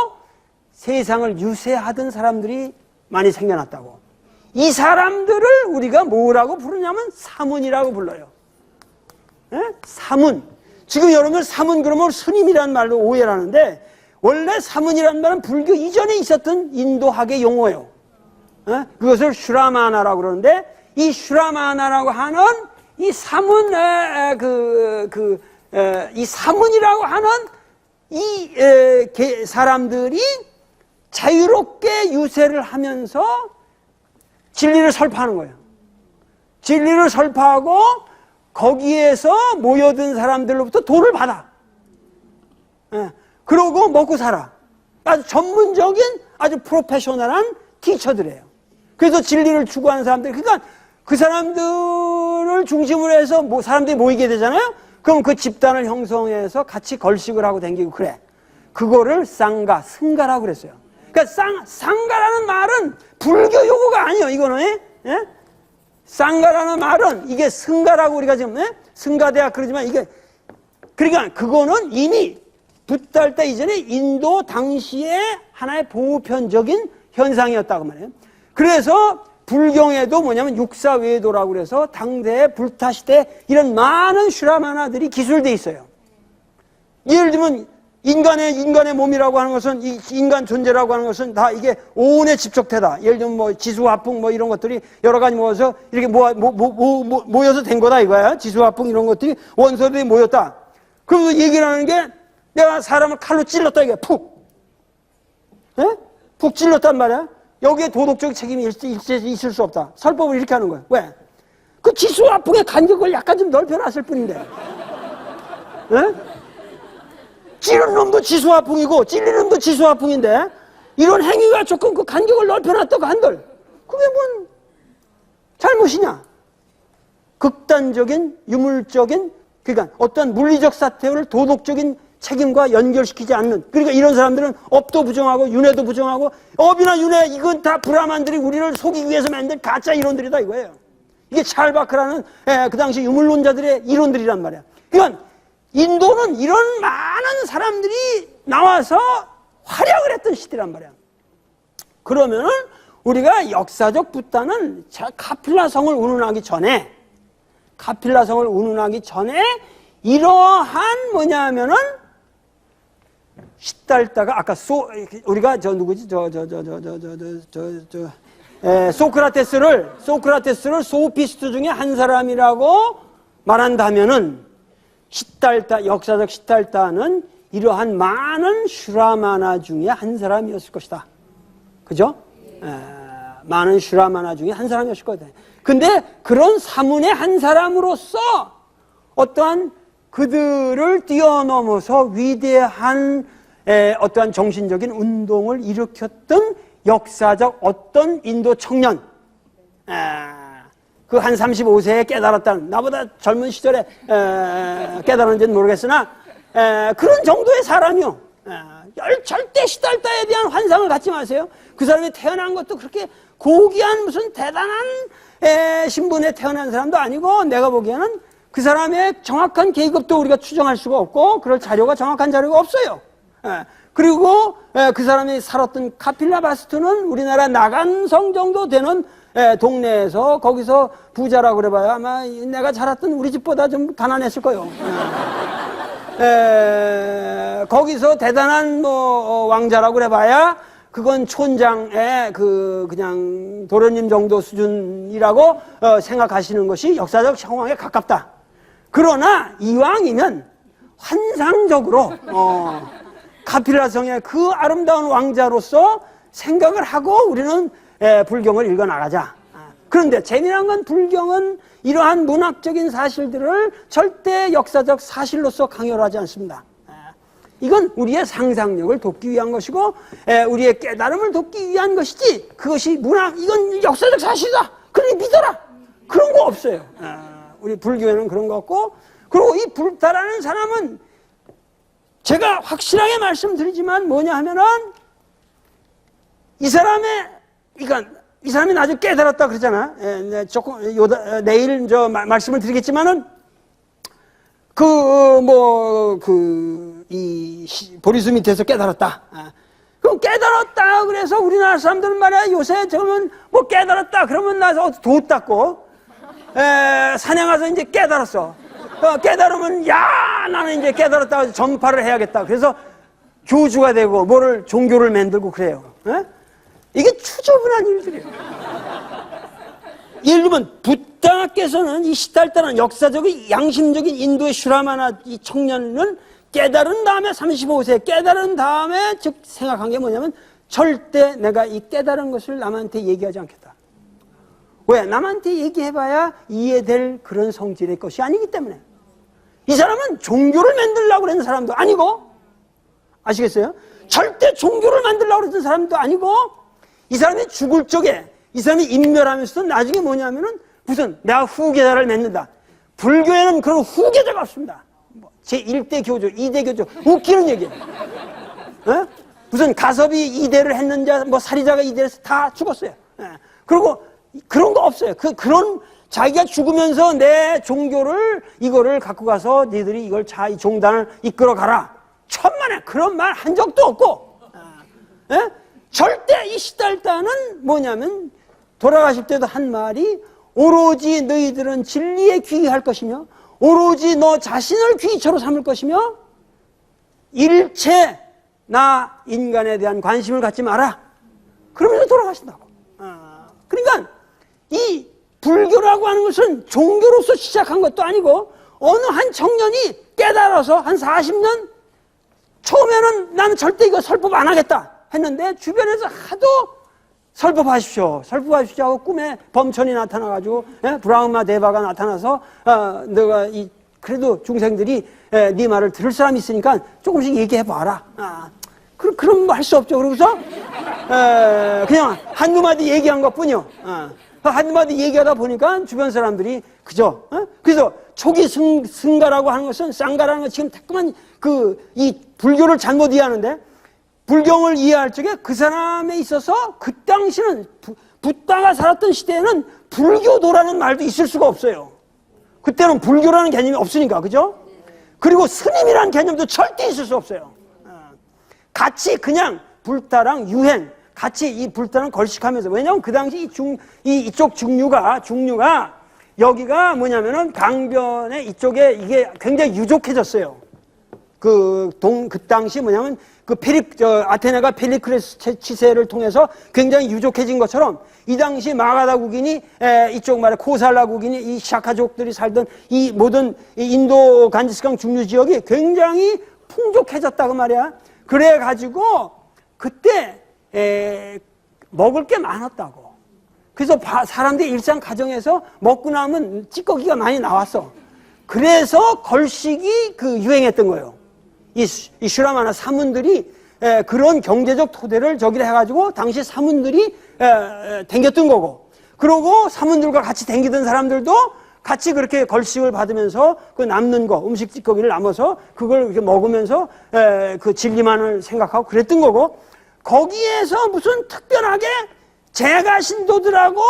세상을 유세하던 사람들이 많이 생겨났다고. 이 사람들을 우리가 뭐라고 부르냐면 사문이라고 불러요. 사문. 지금 여러분들 사문 그러면 스님이라는 말로 오해를 하는데 원래 사문이라는 말은 불교 이전에 있었던 인도학의 용어예요. 그것을 슈라마나라고 그러는데 이 슈라마나라고 하는 이 사문, 이 사문이라고 하는 이 사람들이 자유롭게 유세를 하면서 진리를 설파하는 거예요. 진리를 설파하고 거기에서 모여든 사람들로부터 돈을 받아. 그러고 먹고 살아. 아주 전문적인 아주 프로페셔널한 티처들이에요. 그래서 진리를 추구하는 사람들, 그러니까 그 사람들을 중심으로 해서 사람들이 모이게 되잖아요. 그럼 그 집단을 형성해서 같이 걸식을 하고 다니고 그래. 그거를 쌍가, 승가라고 그랬어요. 그러니까 쌍가라는 말은 불교 용어가 아니에요. 이거는 쌍가라는 말은 이게 승가라고 우리가 지금 승가대학 그러지만 이게 그러니까 그거는 이미 붓달 때 이전에 인도 당시에 하나의 보편적인 현상이었다고 말해요. 그래서 불경에도 뭐냐면 육사외도라고 그래서 당대의 불타 시대 이런 많은 슈라마나들이 기술돼 있어요. 예를 들면 인간의 몸이라고 하는 것은 이 인간 존재라고 하는 것은 다 이게 오온에 집적되다. 예를 들면 뭐 지수화풍 뭐 이런 것들이 여러 가지 모여서 이렇게 모여서 된 거다 이거야. 지수화풍 이런 것들이 원소들이 모였다. 그러면서 얘기를 하는 게 내가 사람을 칼로 찔렀다 이게 푹. 푹 찔렀단 말이야. 여기에 도덕적 책임이 있을 수 없다. 설법을 이렇게 하는 거야. 왜? 그 지수화풍의 간격을 약간 좀 넓혀놨을 뿐인데. 찌른 놈도 지수화풍이고 찔리는 놈도 지수화풍인데 이런 행위가 조금 그 간격을 넓혀놨다고 한들 그게 뭔 잘못이냐. 극단적인 유물적인 그러니까 어떤 물리적 사태를 도덕적인 책임과 연결시키지 않는 그러니까 이런 사람들은 업도 부정하고 윤회도 부정하고 업이나 윤회 이건 다 브라만들이 우리를 속이기 위해서 만든 가짜 이론들이다 이거예요. 이게 찰바크라는 그 당시 유물론자들의 이론들이란 말이야. 그러니까 인도는 이런 많은 사람들이 나와서 활약을 했던 시대란 말이야. 그러면은 우리가 역사적 붓다는 카필라성을 운운하기 전에 이러한 뭐냐면은 시달다가 아까 우리가 누구지 소크라테스를 소피스트 중에 한 사람이라고 말한다면은 역사적 시달다는 이러한 많은 슈라마나 중에 한 사람이었을 것이다. 그죠? 많은 슈라마나 중에 한 사람이었을 거다. 근데 그런 사문의 한 사람으로서 어떠한 그들을 뛰어넘어서 위대한 어떠한 정신적인 운동을 일으켰던 역사적 어떤 인도 청년, 그 한 35세에 깨달았다는, 나보다 젊은 시절에 깨달았는지는 모르겠으나 그런 정도의 사람이요. 절대 시달다에 대한 환상을 갖지 마세요. 그 사람이 태어난 것도 그렇게 고귀한 무슨 대단한 신분에 태어난 사람도 아니고, 내가 보기에는 그 사람의 정확한 계급도 우리가 추정할 수가 없고 그럴 자료가, 정확한 자료가 없어요. 그리고 그 사람이 살았던 카필라바스투는 우리나라 나간성 정도 되는 동네에서, 거기서 부자라고 그래봐야 아마 내가 자랐던 우리 집보다 좀 가난했을 거예요. 거기서 대단한 뭐 왕자라고 그래봐야 그건 촌장의 그냥 도련님 정도 수준이라고 생각하시는 것이 역사적 상황에 가깝다. 그러나 이왕이면 환상적으로 카필라성의 그 아름다운 왕자로서 생각을 하고 우리는 불경을 읽어나가자. 그런데 재미난 건 불경은 이러한 문학적인 사실들을 절대 역사적 사실로서 강요하지 않습니다. 이건 우리의 상상력을 돕기 위한 것이고 우리의 깨달음을 돕기 위한 것이지, 그것이 문학, 이건 역사적 사실이다, 그러니 믿어라, 그런 거 없어요. 우리 불교에는 그런 거 없고. 그리고 이 불타라는 사람은 제가 확실하게 말씀드리지만 뭐냐 하면은, 이 사람이 나중에 깨달았다 그러잖아. 조금 내일 말씀을 드리겠지만은 이 보리수 밑에서 깨달았다. 그럼 깨달았다 그래서 우리나라 사람들은 말이야, 요새 저는 뭐 깨달았다 그러면 나서 도 닦고 산에 가서 이제 깨달았어. 깨달으면 나는 이제 깨달았다 전파를 해야겠다. 그래서 교주가 되고 뭐를 종교를 만들고 그래요. 이게 추저분한 일들이에요. 예를 들면 부다께서는 이 시달다는 역사적인 양심적인 인도의 슈라마나 이 청년은 깨달은 다음에 35세 깨달은 다음에 즉 생각한 게 뭐냐면, 절대 내가 이 깨달은 것을 남한테 얘기하지 않겠다. 왜? 남한테 얘기해봐야 이해될 그런 성질의 것이 아니기 때문에. 이 사람은 종교를 만들려고 그러는 사람도 아니고, 아시겠어요? 절대 종교를 만들려고 그러는 사람도 아니고, 이 사람이 죽을 적에 이 사람이 인멸하면서도 나중에 뭐냐면은 무슨 내가 후계자를 맺는다. 불교에는 그런 후계자가 없습니다. 제1대 교조, 2대 교조, 웃기는 얘기예요. 무슨 가섭이 2대를 했는지, 뭐 사리자가 2대를 해서 다 죽었어요. 그리고 그런 거 없어요. 그런 자기가 죽으면서 내 종교를 이거를 갖고 가서 니들이 이걸 이 종단을 이끌어 가라. 천만에 그런 말 한 적도 없고, 절대 이 시달다는 뭐냐면 돌아가실 때도 한 말이, 오로지 너희들은 진리에 귀의할 것이며 오로지 너 자신을 귀처로 삼을 것이며 일체 나 인간에 대한 관심을 갖지 마라. 그러면서 돌아가신다고. 그러니까 이 불교라고 하는 것은 종교로서 시작한 것도 아니고, 어느 한 청년이 깨달아서 한 40년 처음에는 나는 절대 이거 설법 안 하겠다 했는데, 주변에서 하도 설법하십시오 하고 꿈에 범천이 나타나가지고 브라흐마 대바가 나타나서 너가 그래도 중생들이 네 말을 들을 사람이 있으니까 조금씩 얘기해봐라. 그런 거 할 수 없죠. 그러고서 그냥 한두 마디 얘기한 것뿐이요. 한두 마디 얘기하다 보니까 주변 사람들이 그죠. 그래서 초기 승가라고 하는 것은, 쌍가라는 건 지금 자꾸만 이 불교를 잘못 이해하는데, 불경을 이해할 적에 그 사람에 있어서 그 당시는 붓다가 살았던 시대에는 불교도라는 말도 있을 수가 없어요. 그때는 불교라는 개념이 없으니까, 그죠? 그리고 스님이라는 개념도 절대 있을 수 없어요. 같이 그냥 불타랑 유행, 같이 이 불타랑 걸식하면서, 왜냐하면 그 당시 이쪽 중류가 여기가 뭐냐면은 이쪽에 이게 굉장히 유족해졌어요. 그 당시 뭐냐면 아테네가 펠리크레스 치세를 통해서 굉장히 유족해진 것처럼, 이 당시 마가다 국인이 이쪽 말에 코살라 국인이 이 샤카족들이 살던 이 모든 인도 간지스강 중류 지역이 굉장히 풍족해졌다고 말이야. 그래가지고 그때 먹을 게 많았다고. 그래서 사람들이 일상 가정에서 먹고 나면 찌꺼기가 많이 나왔어. 그래서 걸식이 유행했던 거예요. 이 슈라마나 사문들이 그런 경제적 토대를 저기를 해가지고 당시 사문들이 댕겼던 거고, 그러고 사문들과 같이 댕기던 사람들도 같이 그렇게 걸식을 받으면서 그 남는 거, 음식 찌꺼기를 남아서 그걸 이렇게 먹으면서 그 진리만을 생각하고 그랬던 거고, 거기에서 무슨 특별하게 제가 신도들하고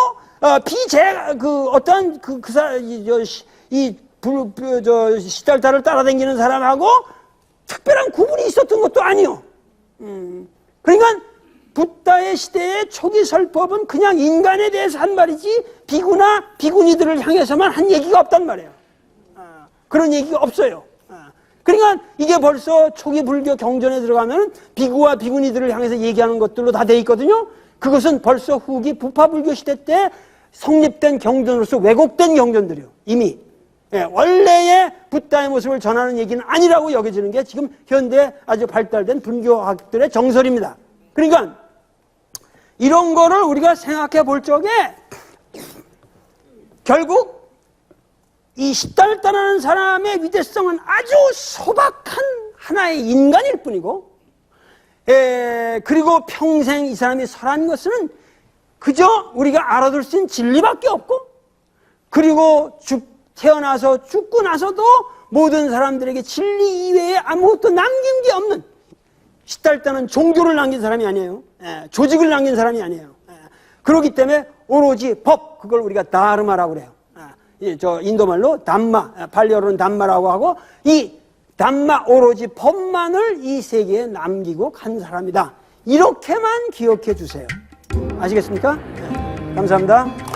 시달타를 따라다니는 사람하고 특별한 구분이 있었던 것도 아니요. 그러니까 붓다의 시대의 초기 설법은 그냥 인간에 대해서 한 말이지 비구나 비구니들을 향해서만 한 얘기가 없단 말이에요. 그런 얘기가 없어요. 그러니까 이게 벌써 초기 불교 경전에 들어가면 비구와 비구니들을 향해서 얘기하는 것들로 다 돼 있거든요. 그것은 벌써 후기 부파불교 시대 때 성립된 경전으로서 왜곡된 경전들이요. 이미 원래의 붓다의 모습을 전하는 얘기는 아니라고 여겨지는 게 지금 현대 아주 발달된 불교학들의 정설입니다. 그러니까 이런 거를 우리가 생각해 볼 적에 결국 이 시달타라는 사람의 위대성은 아주 소박한 하나의 인간일 뿐이고, 그리고 평생 이 사람이 설한 것은 그저 우리가 알아둘 수 있는 진리밖에 없고, 그리고 태어나서 죽고 나서도 모든 사람들에게 진리 이외에 아무것도 남긴 게 없는, 시달타는 종교를 남긴 사람이 아니에요. 조직을 남긴 사람이 아니에요. 그렇기 때문에 오로지 법, 그걸 우리가 다르마라고 그래요. 저 인도말로 담마, 발리어로는 담마라고 하고, 이 담마 오로지 법만을 이 세계에 남기고 간 사람이다. 이렇게만 기억해 주세요. 아시겠습니까? 감사합니다.